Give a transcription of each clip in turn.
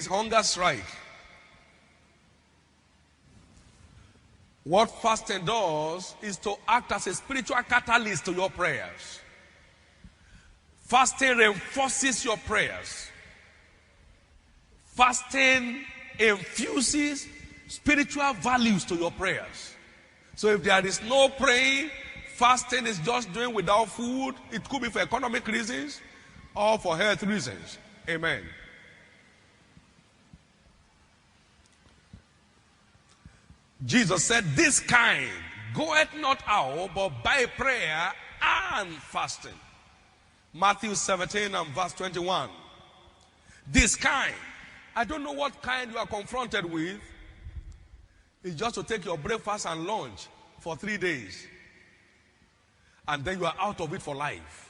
is hunger strike. What fasting does is to act as a spiritual catalyst to your prayers. Fasting reinforces your prayers. Fasting infuses spiritual values to your prayers. So if there is no praying, fasting is just doing without food. It could be for economic reasons or for health reasons. Amen. Jesus said, this kind goeth not out but by prayer and fasting. Matthew 17 and verse 21. This kind. I don't know what kind you are confronted with. It's just to take your breakfast and lunch for 3 days. And then you are out of it for life.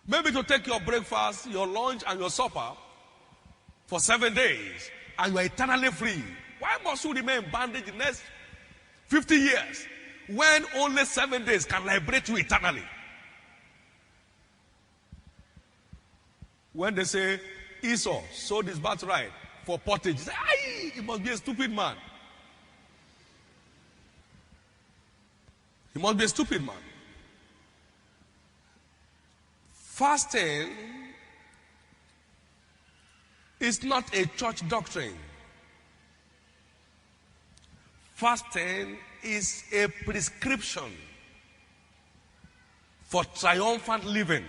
Maybe to take your breakfast, your lunch, and your supper for 7 days. And you are eternally free. Why must you remain in bondage the next 50 years when only 7 days can liberate you eternally? When they say Esau sold his birthright for pottage, you say, "Aye, he must be a stupid man." He must be a stupid man. Fasting is not a church doctrine. Fasting is a prescription for triumphant living.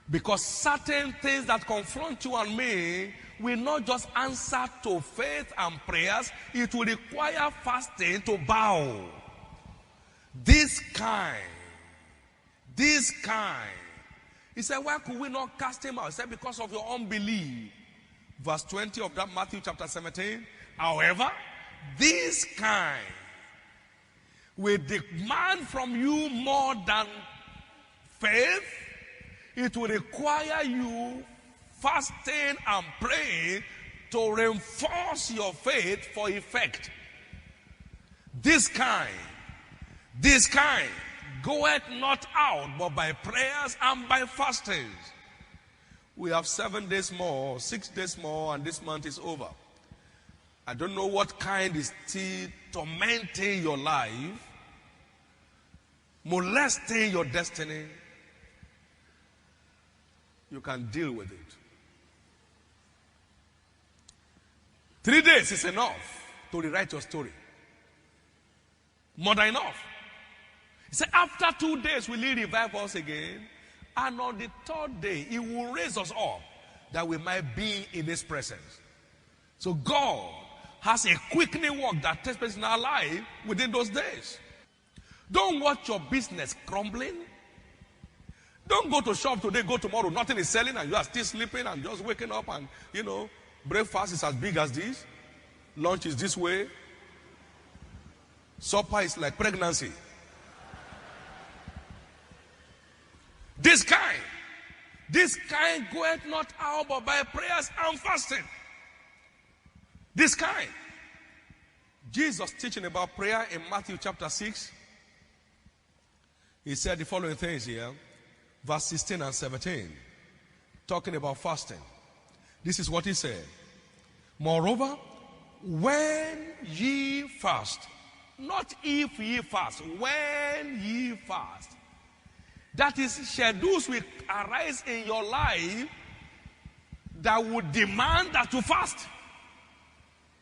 Because certain things that confront you and me will not just answer to faith and prayers. It will require fasting to bow. This kind. He said, why could we not cast him out? He said, because of your unbelief. Verse 20 of that Matthew chapter 17. However, this kind will demand from you more than faith. It will require you fasting and praying to reinforce your faith for effect. This kind goeth not out but by prayers and by fastings. We have 7 days more, 6 days more, and this month is over. I don't know what kind is still tormenting your life, molesting your destiny. You can deal with it. 3 days is enough to rewrite your story. More than enough. He said, after 2 days will he revive us again, and on the 3rd day he will raise us up that we might be in his presence. So God has a quickening work that takes place in our life within those days. Don't watch your business crumbling. Don't go to shop today, go tomorrow, nothing is selling and you are still sleeping and just waking up and, breakfast is as big as this. Lunch is this way. Supper is like pregnancy. This kind goeth not out but by prayers and fasting. This kind. Jesus teaching about prayer in Matthew chapter 6. He said the following things here. Verse 16 and 17. Talking about fasting. This is what he said. Moreover, when ye fast, not if ye fast, when ye fast. That is, schedules will arise in your life that would demand that you fast.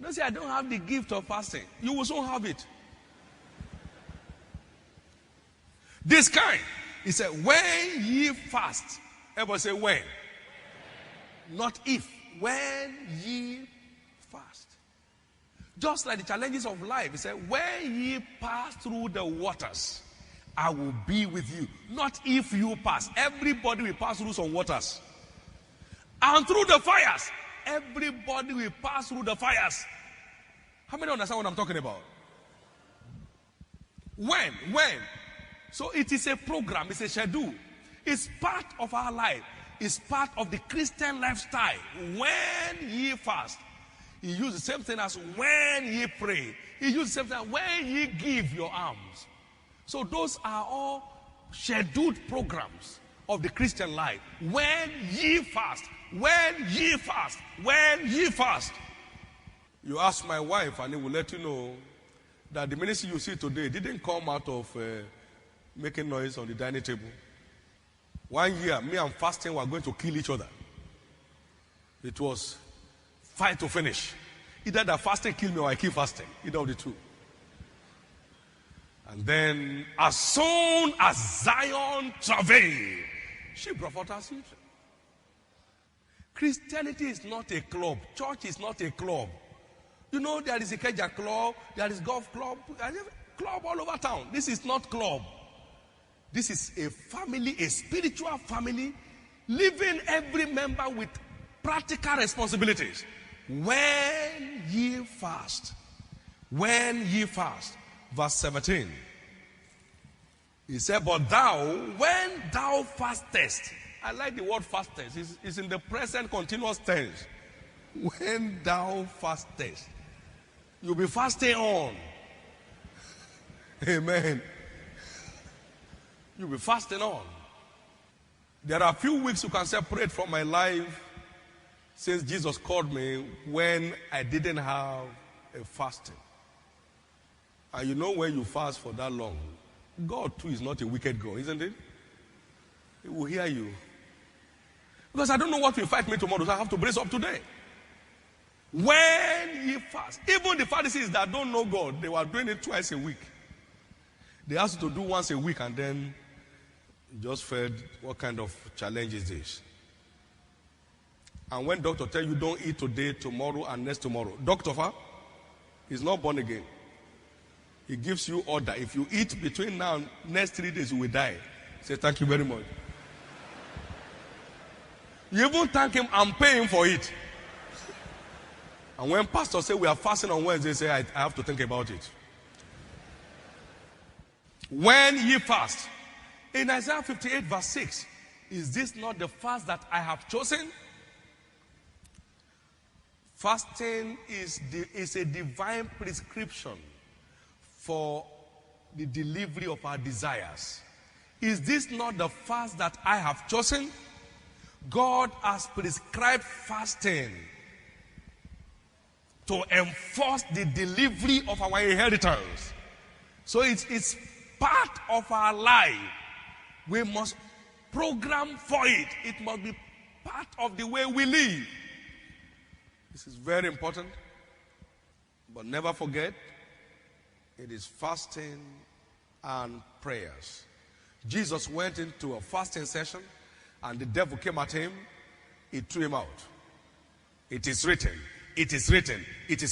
Don't say, I don't have the gift of fasting. You will soon have it. This kind. He said, when ye fast. Everybody say when. Not if. When ye fast. Just like the challenges of life. He said, when ye pass through the waters, I will be with you. Not if you pass. Everybody will pass through some waters. And through the fires. Everybody will pass through the fires. How many understand what I'm talking about? When? So it is a program, it's a schedule. It's part of our life. It's part of the Christian lifestyle. When ye fast. He used the same thing as when ye pray. He used the same thing as when ye give your alms. So those are all scheduled programs of the Christian life. When ye fast, when ye fast, when ye fast. You ask my wife and it will let you know that the ministry you see today didn't come out of making noise on the dining table. 1 year, me and fasting were going to kill each other. It was fight to finish. Either the fasting kill me or I kill fasting. Either of the two. And then, as soon as Zion travailed, she brought forth her children. Christianity is not a club. Church is not a club. You know, there is a Keja club, there is golf club, club all over town. This is not club. This is a family, a spiritual family, leaving every member with practical responsibilities. When ye fast, when ye fast. Verse 17. He said, but thou, when thou fastest, I like the word fastest. It's in the present continuous tense. When thou fastest, you'll be fasting on. Amen. You'll be fasting on. There are a few weeks you can separate from my life since Jesus called me when I didn't have a fasting. And you know when you fast for that long, God too is not a wicked God, isn't it? He will hear you. Because I don't know what will fight me tomorrow, so I have to brace up today. When ye fast, even the Pharisees that don't know God, they were doing it twice a week. They asked you to do once a week and then you just felt, what kind of challenge is this? And when doctor tell you don't eat today, tomorrow, and next tomorrow, doctor, he's not born again. He gives you order. If you eat between now and next 3 days, you will die. Say, thank you very much. You even thank him, I'm paying for it. And when pastors say we are fasting on Wednesday, say, I have to think about it. When ye fast. In Isaiah 58 verse 6, is this not the fast that I have chosen? Fasting is a divine prescription for the delivery of our desires. Is this not the fast that I have chosen? God has prescribed fasting to enforce the delivery of our inheritance. So it's part of our life. We must program for it. It must be part of the way we live. This is very important. But never forget, it is fasting and prayers. Jesus went into a fasting session and the devil came at him. He threw him out. It is written. It is written. It is